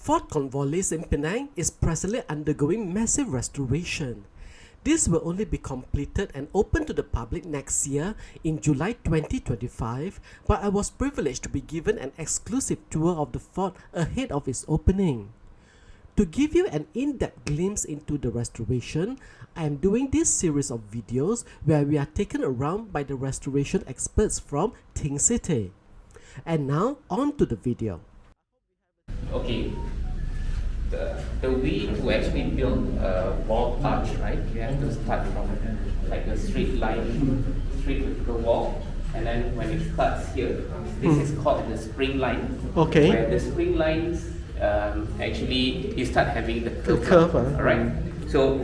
Fort Cornwallis in Penang is presently undergoing massive restoration. This will only be completed and open to the public next year in July 2025, but I was privileged to be given an exclusive tour of the fort ahead of its opening. To give you an in-depth glimpse into the restoration, I am doing this series of videos where we are taken around by the restoration experts from Ting City. And now on to the video. Okay, the way to actually build a wall arch, right? You have to start from like a straight line, straight vertical wall, and then when it starts here, this is called the spring line. Okay. Where the spring lines actually you start having the curve. Alright. So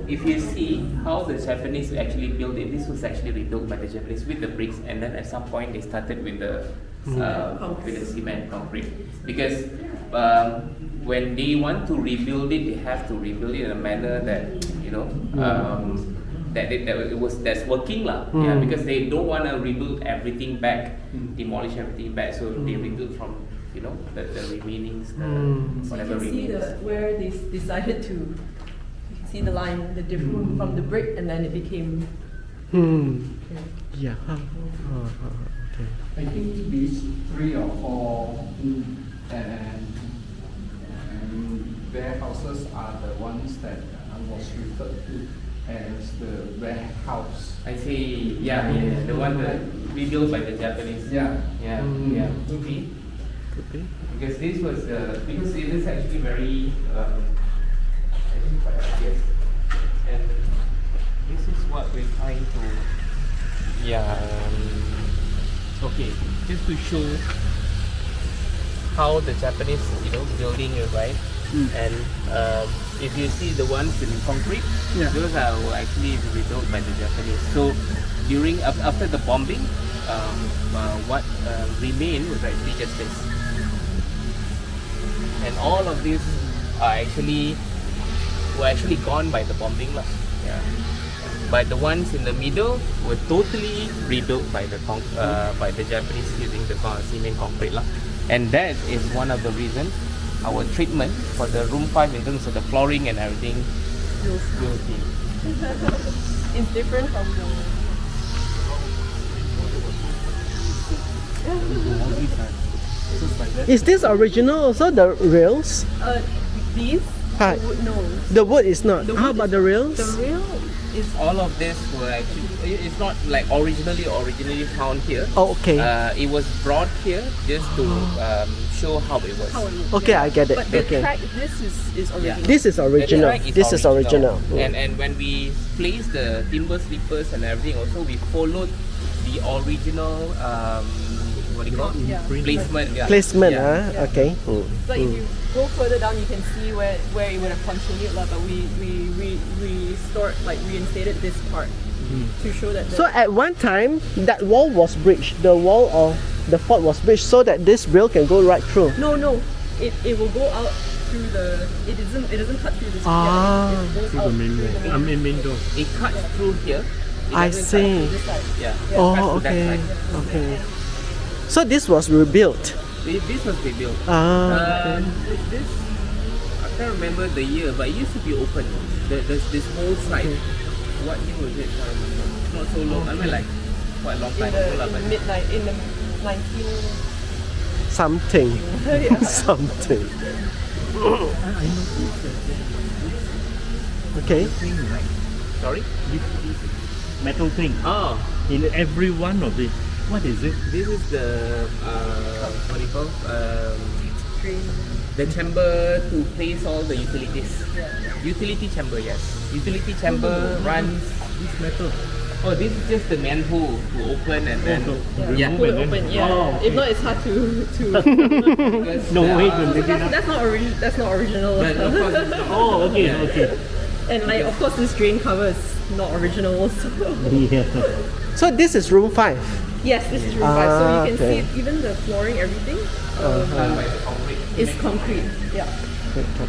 if you see how the Japanese actually built it, this was actually rebuilt by the Japanese with the bricks, and then at some point they started with the cement concrete, because when they want to rebuild it, they have to rebuild it in a manner that that's working lah. Yeah, because they don't want to rebuild everything back, demolish everything back, so they rebuild from the remainings, whatever remains. You see where they decided to. You can see the line, the different from the brick, and then it became. Yeah. Okay. I think these 3 or 4 and warehouses are the ones that was referred to as the warehouse. I see. Yeah, the one that rebuilt by the Japanese. Yeah. Could be. Because this was because it is actually very I think quite obvious, and this is what we're trying to. Okay, just to show how the Japanese building is, right? And if you see the ones in concrete, those are actually rebuilt by the Japanese. So during after the bombing, what remained was actually just this, and all of these were actually gone by the bombing lah. Yeah. But the ones in the middle were totally rebuilt by the Japanese using the cement concrete lah. And that is one of the reasons our treatment for the room 5 in terms of the flooring and everything will be. It's different from the. Is this original also, the rails? These? Hi. The wood, no. The wood is not. How about the rails? The rail is. All of this were actually, it's not like originally found here. Oh, okay. It was brought here just to show how it was. Okay, I get it. But the Okay. track, this is original. Yeah. This is original. The track This is original. And when we placed the timber sleepers and everything, also we followed the original what do you call it? Placement. Yeah. Placement, Yeah. okay. Like if you go further down, you can see where it would have continued, but we reinstated this part to show that. So at one time, that wall was breached. The wall of the fort was breached so that this rail can go right through. No, it will go out through the. It doesn't cut through this. It goes out through the main door. It cuts through here. I see. This side. Yeah. Oh, Cuts to that okay. side. Okay. So this was rebuilt. This was rebuilt. Okay. This I can't remember the year, but it used to be open. This whole side. What year was it? I remember. Not so long. I mean, like quite a long time ago. In the 19. Something. Yeah. Something. Okay. Sorry. Metal thing Oh. in every one of it. What is it? This is the what do you call the chamber to place all the utilities. Utility chamber, yes. Utility chamber runs. This metal. Oh, this is just the manhole to open and then remove Pull it and then- open, yeah. Oh, okay. If not, it's hard to. because, No way to So make it up. that's not original. But of course, it's not- Oh, okay, okay. And like, of course, this drain cover is not original. So. Yeah. So this is room 5. Yes, this is room 5. So you can okay. see even the flooring, everything done by the concrete. is concrete. Yeah.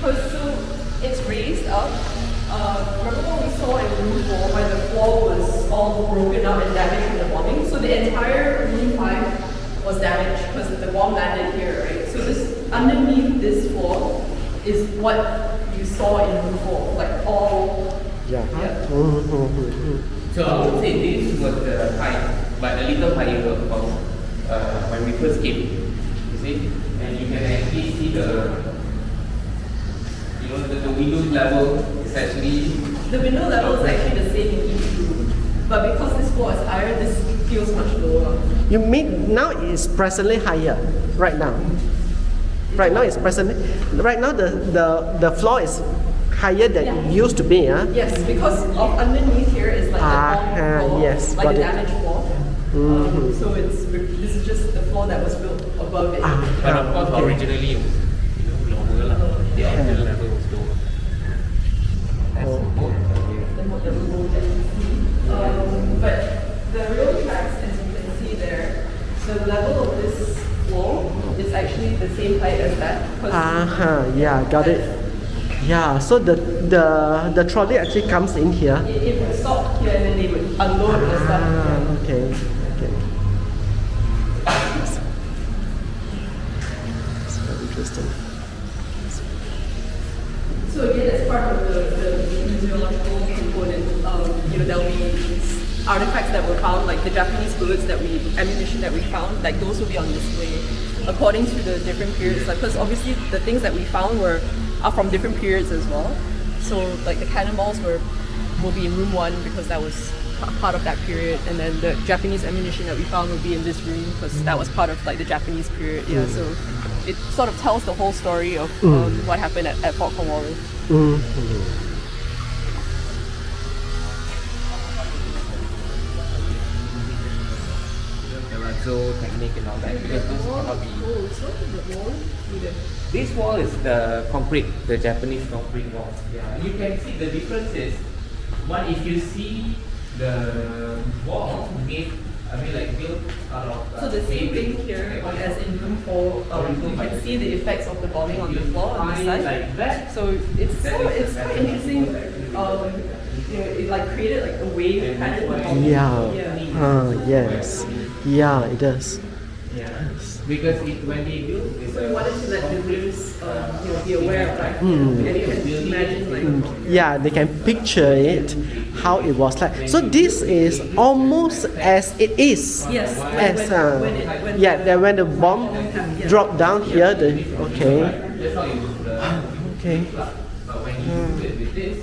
So it's raised up. Remember what we saw in room 4 where the floor was all broken up and damaged from the bombing? So the entire room 5 was damaged because the bomb landed here, right? So this underneath this floor is what you saw in room 4, like all. Yeah. Yeah. So I would say this was the height, but a little higher of course when we first came. You see, and you can actually see the the window level is actually The window level is actually the same in each room, but because this floor is higher, this feels much lower. You mean now it's presently higher, right now? Right now it's presently. Right now the floor is higher than it used to be, huh? Yes, because of underneath here is like the long floor, yes, like got the it. damaged floor. So this is just the floor that was built above it. but of course originally it was lower lah. The original level was lower. That's the boat. The road that you see. But the real tracks, as you can see there, the level of this floor is actually the same height as that. 'cause Yeah, got it. Yeah, so the trolley actually comes in here. it would stop here and then they would unload the stuff. Yeah. Okay. It's very interesting. So again, as part of the museological component, there'll be artifacts that were found, like the Japanese bullets ammunition that we found, like those will be on display according to the different periods. Like, because obviously the things that we found are from different periods as well. So like the cannonballs will be in room 1 because that was part of that period, and then the Japanese ammunition that we found will be in this room because that was part of like the Japanese period. Yeah, so it sort of tells the whole story of what happened at Fort Cornwallis. Technique and all that because those cannot be. This wall is the concrete, the Japanese concrete wall. Yeah, you can see the difference is one if you see the wall made, built out of. So the same thing here as in room 4, you can see the effects of the bombing on the floor on the side. Like that. So it's quite interesting. It like created like a wave pattern. Yes. Yeah, it does. Yes. Because when they built this, So we wanted to let the viewers be aware of that. And you can imagine like. Yeah, they can picture it, how it was like. So this is almost as it is. Yes. When the bomb dropped down here, okay. that's how it was. Okay. But when you do it with this,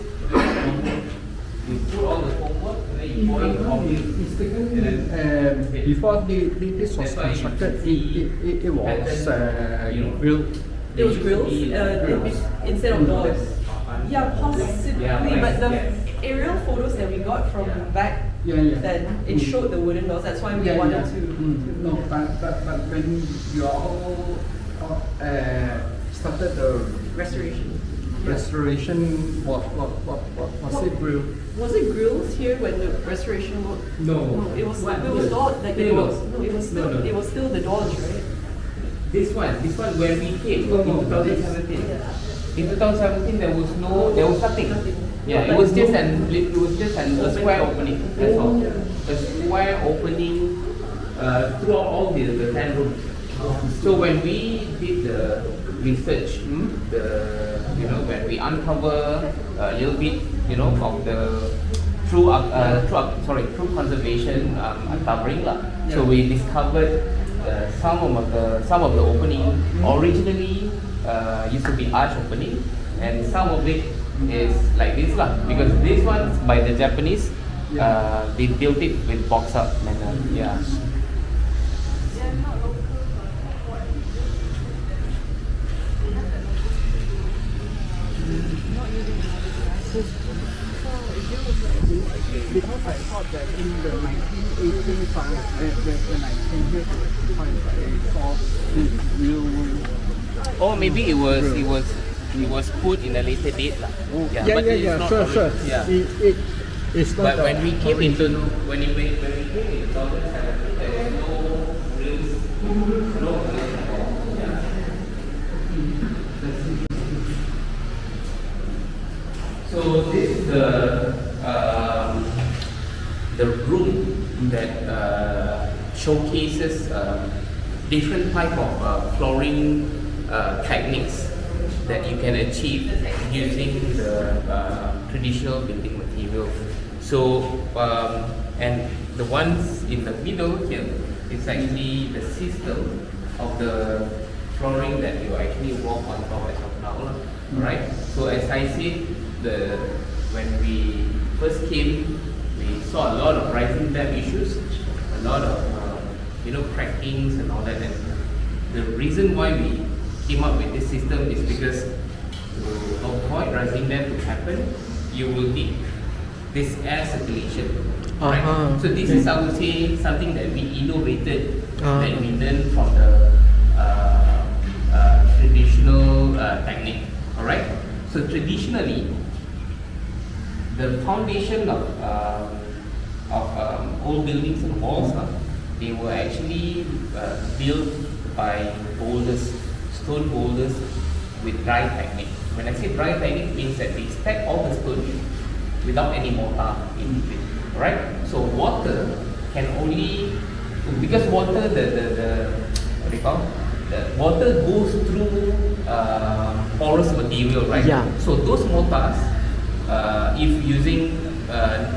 you put all the homework and then you pour in concrete. It's taken before this was constructed. It was grilled. It was grills instead of doors. Yeah, possibly. But the aerial photos that we got from back then, it showed the wooden doors. That's why we wanted to. No, but when you all started the restoration, what was it grilled? Was it grills here when the restoration work? No. It was doors, like the doors. No, it was still the doors, right? This one when we came in 2017. In 2017 there was nothing. Yeah, it was just a square opening. That's all. A square opening throughout all the 10 rooms. So when we did the research, when we uncover a little bit, of the through conservation uncovering lah. So we discovered some of the opening originally used to be arch opening, and some of it is like this lah. Because this one by the Japanese, they built it with box up manner. Yeah. Because I thought that in the 1985, when I came here to 85, I saw this real. Or maybe it was put in a later date lah. But it's not sure. Yeah. It's not. But when we came into 2017, there was no grills, no. So this is the room that showcases different type of flooring techniques. that you can achieve using the traditional building material. So, and the ones in the middle here is actually the system of the flooring that you actually walk on top as of now. Right? So as I said, when we first came, we saw a lot of rising dam issues, a lot of crackings and all that. And the reason why we came up with this system is because to avoid rising dam to happen, you will need this air circulation. Right? So this is, I would say, something that we innovated, that we learned from the traditional technique. Alright? So traditionally, the foundation of old buildings and walls, they were actually built by boulders, stone boulders with dry technique. When I say dry technique, means that they stack all the stones without any mortar in between. Right? So water can only, because water, what do you call? The water goes through porous material, right? Yeah. So those mortars, if using the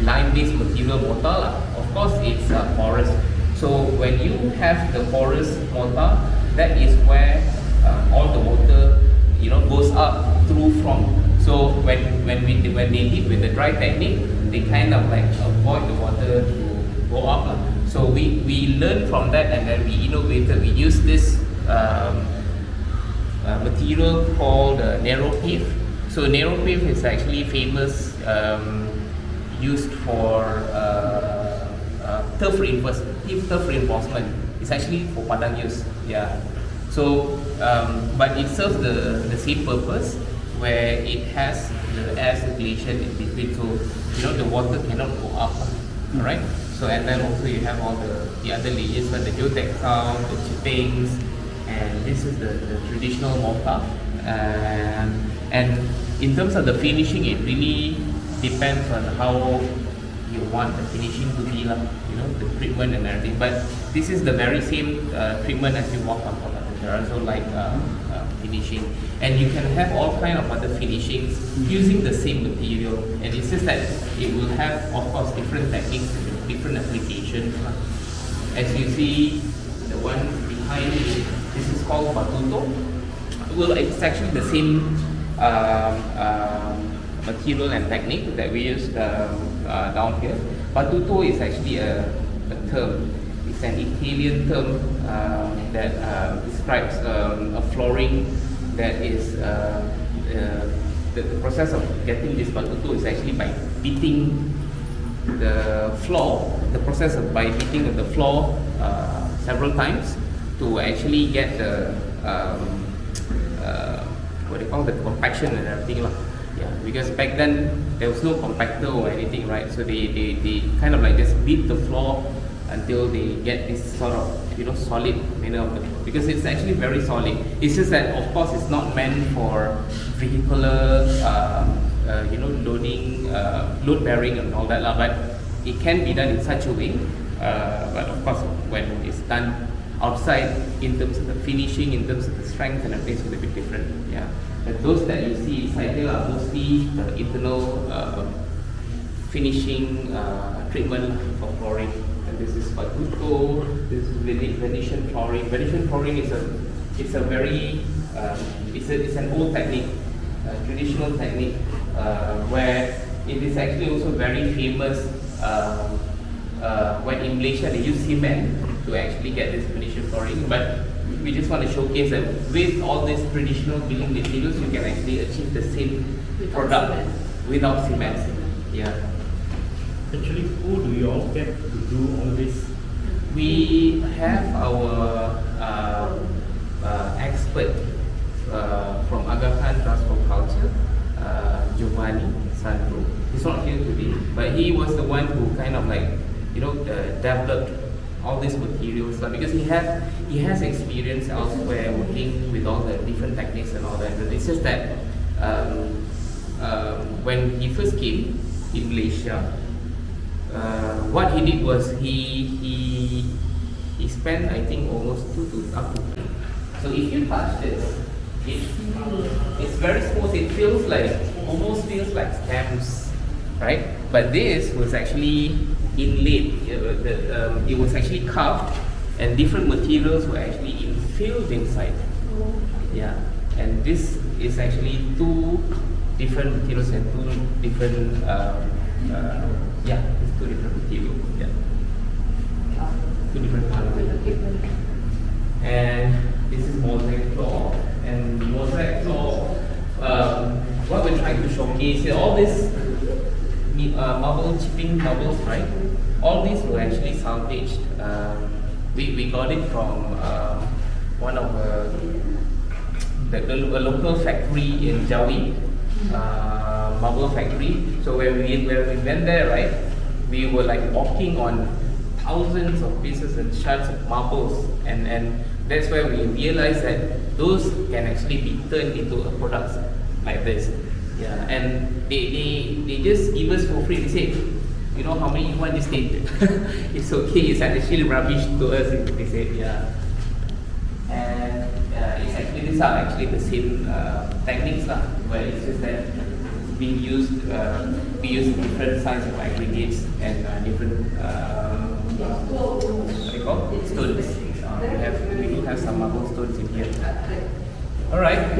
lime-based material mortar, of course it's porous. So when you have the porous mortar, that is where all the water goes up through from. So when they did with the dry technique, they kind of like avoid the water to go up. So we learned from that, and then we innovated. We used this material called narrow pave. So narrow pave is actually famous, used for turf reinforcement. It's actually for padang use. Yeah. So, but it serves the same purpose, where it has the air circulation in between, so the water cannot go up. Alright? So, and then also you have all the other layers, like the geotextile, the chippings, and this is the traditional mortar. And in terms of the finishing, it really depends on how you want the finishing to be, the treatment and everything. But this is the very same treatment as you walk on top of the terrazzo, like finishing. And you can have all kind of other finishings using the same material. And it's just that it will have, of course, different techniques, different applications. As you see, the one behind me, this is called batuto. Well, it's actually the same material and technique that we used down here. Batuto is actually a term. It's an Italian term that describes a flooring that is the process of getting this batuto is actually by beating the floor. The process of by beating the floor several times to actually get the what they call the compaction and everything lah. Yeah, because back then there was no compactor or anything, right? So they kind of like just beat the floor until they get this sort of solid manner of the floor, because it's actually very solid. It's just that of course it's not meant for vehicular loading, load bearing and all that lah. But it can be done in such a way. But of course when it's done outside, in terms of the finishing, in terms of the strength and everything, it's a little bit different. Yeah. But those that you see inside here are mostly the internal finishing treatment for flooring. And this is batuto, this is Venetian flooring. Venetian flooring is a very it's an old technique, traditional technique, where it is actually also very famous. When in Malaysia they use cement to actually get this Venetian flooring, but we just want to showcase that with all these traditional building materials, you can actually achieve the same product without cement. Yeah. Actually, who do you all get to do all this? We have our expert from Aga Khan Transport Culture, Giovanni Sandro. He's not here today, but he was the one who kind of like developed all these materials, because he has experience elsewhere working with all the different techniques and all that. But it's just that when he first came in Malaysia, what he did was he spent, I think, almost So if you touch this, it's very smooth. It feels like, almost feels like stamps, right? But this was actually inlaid. It was actually carved, and different materials were actually infilled inside. Yeah, and this is actually two different materials and two different it's two different materials. Yeah, two different colors. And this is mosaic floor, and mosaic floor. What we're trying to showcase is all this marble chipping marbles, right? All these were actually salvaged. We got it from one of the local factory in Jawi, marble factory. So when we went there, right, we were like walking on thousands of pieces and shards of marbles, and that's where we realized that those can actually be turned into a product like this. Yeah, and they just give us for free. They say, you know, how many you want this thing? It's okay, it's actually rubbish to us, they said, yeah. And it's actually, these are actually the same techniques lah, where it's just that being used, we use different sizes of aggregates and different what do you call stones. We do have some marble stones in here. Alright,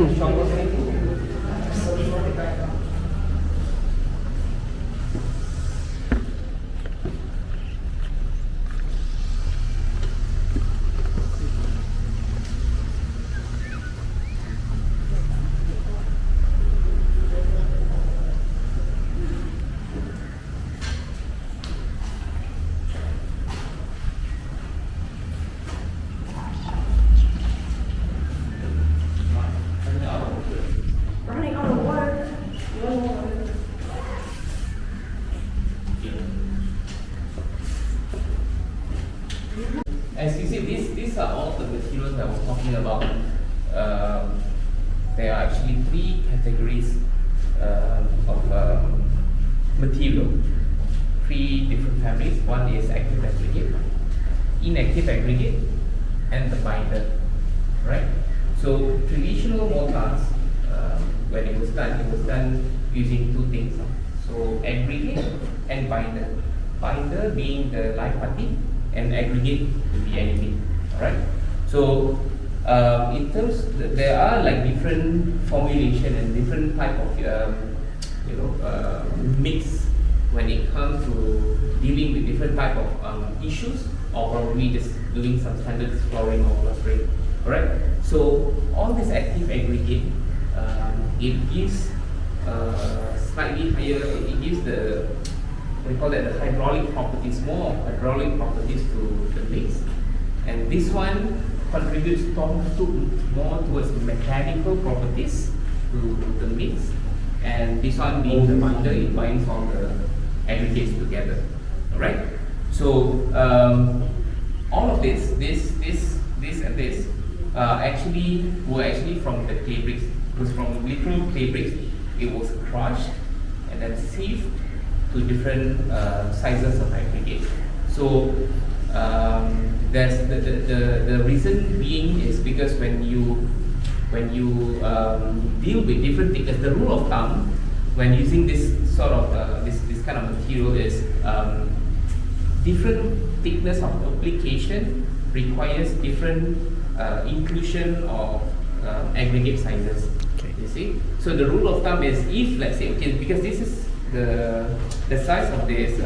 Running out of water. No water. As you see, these are all the materials that I was talking about. There are actually three categories of material, three different families. One is active aggregate, inactive aggregate, and the binder. Right? So traditional mortars, when it was done using two things. So aggregate and binder. Binder being the live party, and aggregate to be anything. Alright? So in terms, there are like different formulation and different type of mix when it comes to dealing with different type of issues, or probably just doing some standard flooring or plastering. Alright? So all this active aggregate, it gives slightly higher, it gives the, we call that the hydraulic properties, more hydraulic properties to the mix. And this one contributes more towards mechanical properties to the mix. And this one being the binder, it binds all the aggregates together. Alright? So all of this and this actually were actually from the clay bricks. It was from literal clay bricks. It was crushed and then sieved to different sizes of aggregate. So there's the reason being is because when you deal with different thickness, the rule of thumb when using this sort of this kind of material is different thickness of application requires different inclusion of aggregate sizes. Okay. You see, so the rule of thumb is, if let's say, okay, because this is the size of this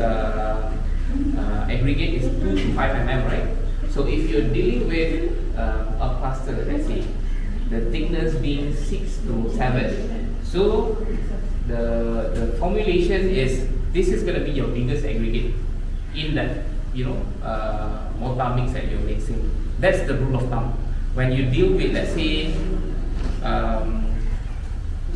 aggregate is 2 to 5 mm, right? So if you're dealing with a plaster, let's say the thickness being 6 to 7, so the formulation is, this is going to be your biggest aggregate in that mortar mix that you're mixing. That's the rule of thumb. When you deal with, let's say,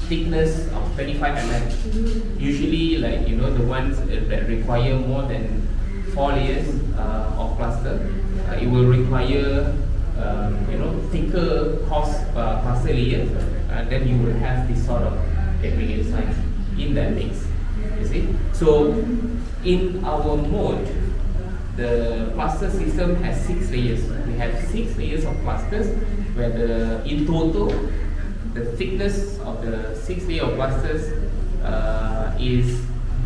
thickness of 25 mm, usually like the ones that require more than 4 layers of plaster, it will require thicker coarse plaster layers, and then you will have this sort of aggregate size in that mix. You see, so in our mode, the plaster system has 6 layers. We have 6 layers of plasters, where in total, the thickness of the 6 layer of plasters is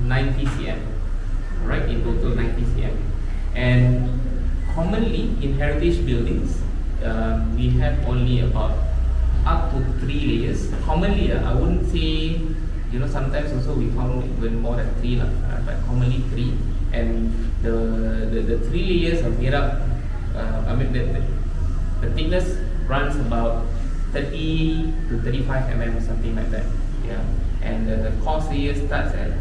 90 cm. Right, in total 90 cm. And commonly in heritage buildings, we have only about up to 3 layers. Commonly, I wouldn't say, sometimes also we found even more than 3, but commonly 3. And the 3 layers are made up, the thickness runs about 30 to 35 mm or something like that. Yeah. And the coarse layer starts at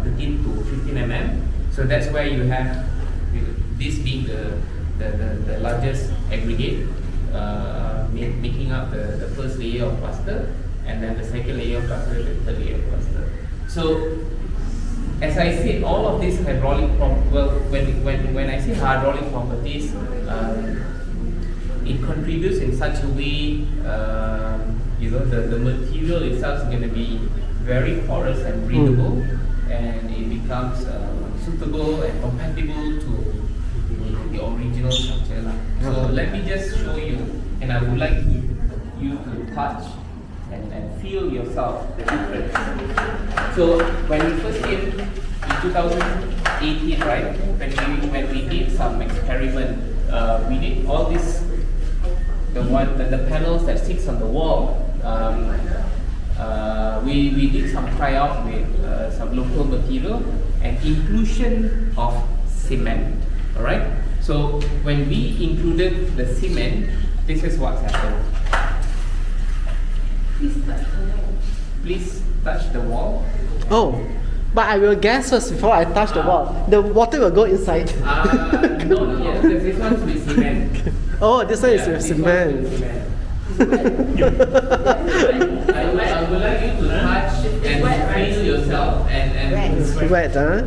13 to 15 mm. So that's where you have this being the largest aggregate, making up the first layer of plaster, and then the second layer of plaster, the third layer of plaster. So, as I said, all of these hydraulic when I say hydraulic properties, it contributes in such a way, the material itself is going to be very porous and breathable, and it becomes suitable and compatible to the original structure. So let me just show you, and I would like you to touch and feel yourself the difference. So when we first came in 2018, right, when we did some experiment, we did all this, the panels that sits on the wall. We did some tryout with some local material and inclusion of cement. All right. So when we included the cement, this is what's happened. Please touch the wall. Oh, but I will guess first before I touch the wall. The water will go inside. No, yes, this one's with cement. Oh, this one is with This cement. one is with cement. I would like you to touch and feel yourself and It's wet, huh?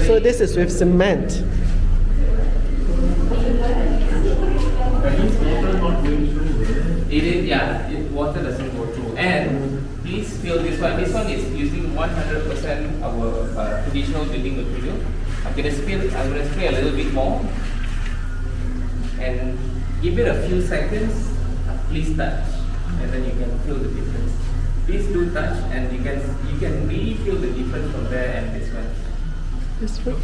So this is with cement. It is, yeah, water doesn't go through. And please feel this one. This one is using 100% our traditional building material. I'm going to spray a little bit more. And give it a few seconds. Please touch. And then you can feel the difference. Please do touch, and you can really feel the difference from there and this one. This one?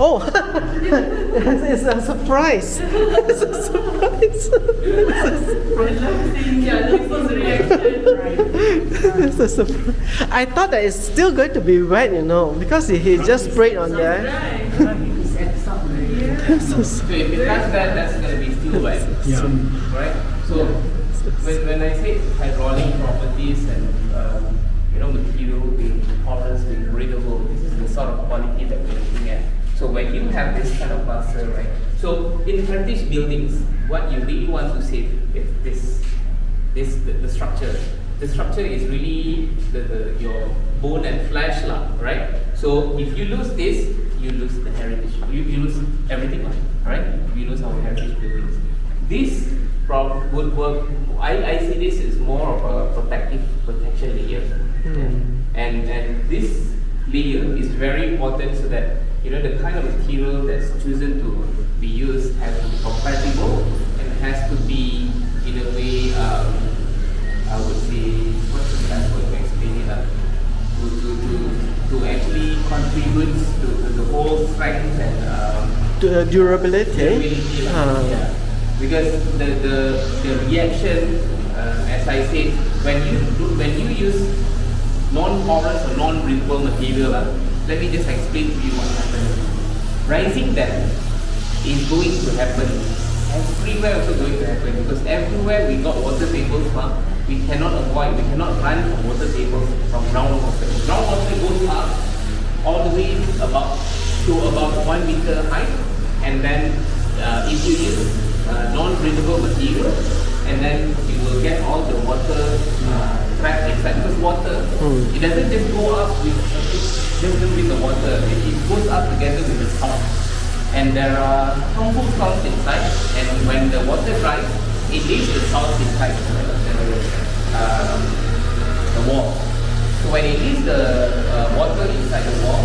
Oh, it's a surprise. It's a surprise. It's a surprise. I thought that it's still going to be wet, because he just sprayed on there. So if you touch that, that's going to be still wet. Yeah. Right? So when I say hydraulic properties and material being porous, being breathable, this is the sort of quality that we're looking at. So when you have this kind of plaster, right? So in heritage buildings, what you really want to save is the structure. The structure is really your bone and flesh, right? So if you lose this, you lose the heritage. You lose everything, right? You lose our heritage buildings. This would work. I see this as more of a protection layer. And this layer is very important so that the kind of material that's chosen to be used has to be compatible and has to be in a way, I would say, what's the best way to explain it? To actually contribute to the whole strength and To durability. Yeah. Because the reaction, as I said, when you use non-porous or non-breathable material, let me just explain to you what happens. Rising depth is going to happen. Everywhere also going to happen, because everywhere we got water tables, we cannot run from water tables, from groundwater. Groundwater goes up all the way about 1 meter height, and then if you use non-breathable material, and then you will get all the water trapped inside. Because water, it doesn't just go up with the water, it goes up together with the salt. And there are harmful salts inside, and when the water dries, it leaves the salt inside the wall. So when it leaves the water inside the wall,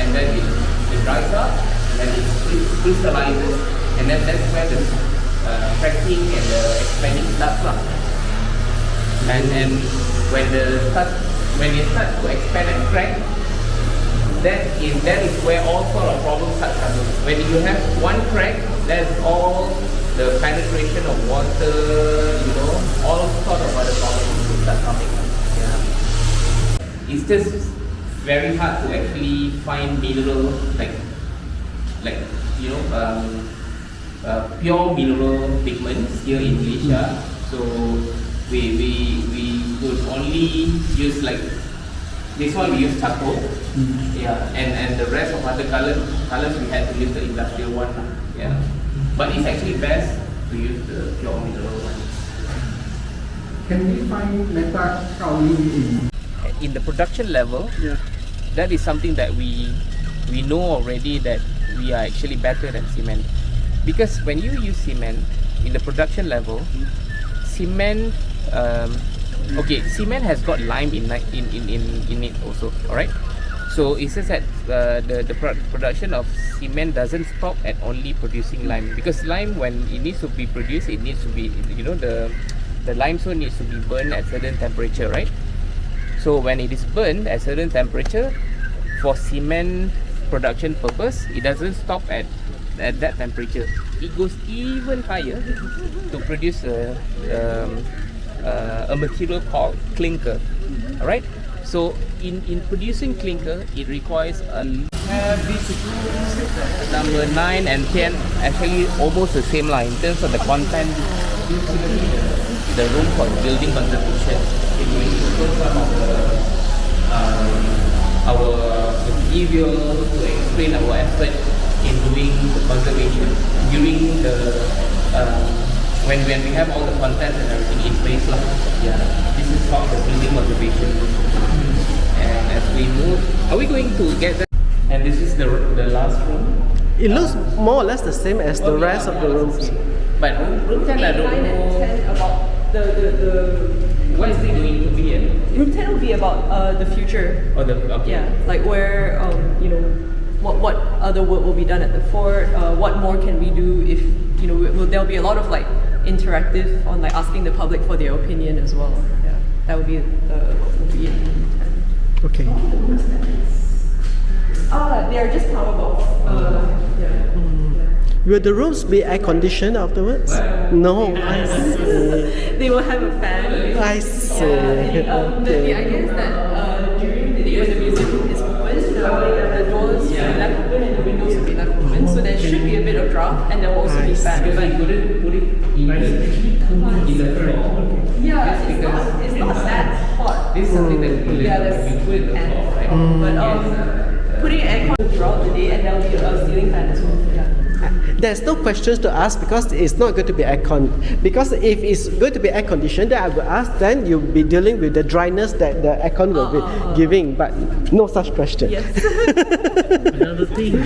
and then it dries up, and then it crystallizes, and then that's where the cracking and the expanding starts lah. And when it starts to expand and crack, that is where all sort of problems start coming. When you have one crack, that's all the penetration of water, all sort of other problems will start coming. Yeah. It's just very hard to actually find mineral pure mineral pigments here in Malaysia. So we could only use this one we use charcoal, and the rest of other colors we had to use the industrial one, But it's actually best to use the pure mineral one. Can we find meta kaolin In the production level, that is something that we know already that we are actually better than cement, because when you use cement in the production level, cement. Cement has got lime in it also. All right. So it says that the production of cement doesn't stop at only producing lime, because lime, when it needs to be produced, it needs to be the limestone needs to be burned at certain temperature, right? So when it is burned at certain temperature, for cement production purpose, it doesn't stop at that temperature. It goes even higher to produce a material called clinker. Alright? So in producing clinker, it requires number 9 and 10 actually almost the same line in terms of the content. The room for building conservation, our material to explain our effort in doing the conservation during the when we have all the content and everything in place lah. This is called the building motivation. And as we move, are we going to get that? And this is the last room. It looks more or less the same as the rest of the rooms. But room 10 I don't 9 and know 10 about the what is it going to be. room 10 will be about the future. Or Like where what other work will be done at the fort, what more can we do if there'll be a lot of interactive on asking the public for their opinion as well. That would be in 10. Okay. They are just power bulbs. Will the rooms be air conditioned afterwards? No. I see. They will have a fan. I see. The idea is that during the day when the museum is open, the doors will be left open and the windows will be left open. So there should be a bit of draft, and there will also be fan. Because I couldn't put it in the floor. It's not that hot. This is something that you put in the floor, right? But putting aircon throughout the day, and there will be a ceiling fan as well. There's no questions to ask because it's not going to be aircon. Because if it's going to be air conditioned, then I will ask. Then you'll be dealing with the dryness that the aircon will be giving. But no such question. Yes. Another thing,